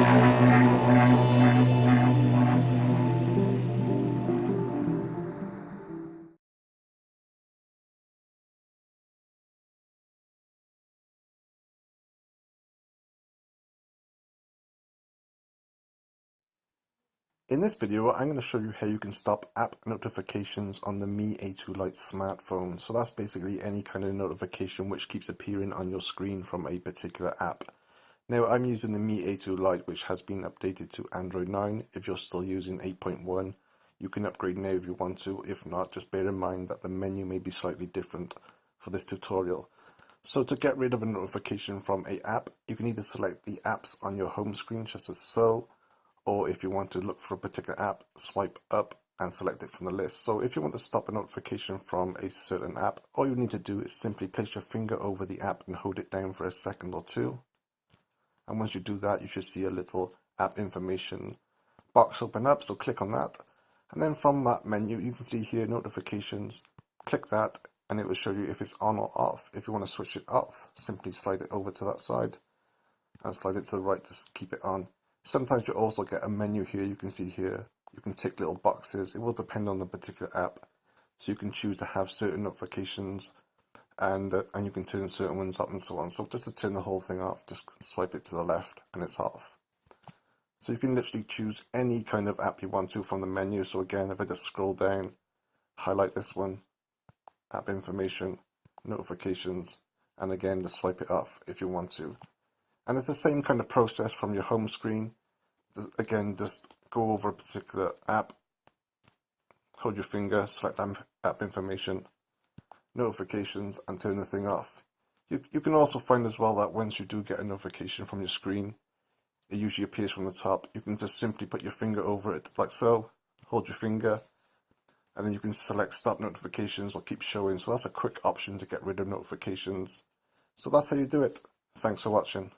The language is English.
In this video, I'm going to show you how you can stop app notifications on the Mi A2 Lite smartphone. So that's basically any kind of notification which keeps appearing on your screen from a particular app. Now, I'm using the Mi A2 Lite, which has been updated to Android 9. If you're still using 8.1, you can upgrade now if you want to. If not, just bear in mind that the menu may be slightly different for this tutorial. So to get rid of a notification from an app, you can either select the apps on your home screen, just as so, or if you want to look for a particular app, swipe up and select it from the list. So if you want to stop a notification from a certain app, all you need to do is simply place your finger over the app and hold it down for a second or two. And once you do that, you should see a little app information box open up, so click on that. And then from that menu, you can see here notifications. Click that and it will show you if it's on or off. If you want to switch it off, simply slide it over to that side and slide it to the right to keep it on. Sometimes you also get a menu here. You can see here, you can tick little boxes. It will depend on the particular app. So you can choose to have certain notifications and you can turn certain ones up and so on. So just to turn the whole thing off, just swipe it to the left and it's off. So you can literally choose any kind of app you want to from the menu. So again, if I just scroll down, highlight this one, app information, notifications, and again, just swipe it off if you want to. And it's the same kind of process from your home screen. Again, just go over a particular app, hold your finger, select app information, notifications, and turn the thing off. You can also find as well that once you do get a notification from your screen, it usually appears from the top. You can just simply put your finger over it like so, hold your finger, and then you can select stop notifications or keep showing. So that's a quick option to get rid of notifications. So that's how you do it. Thanks for watching.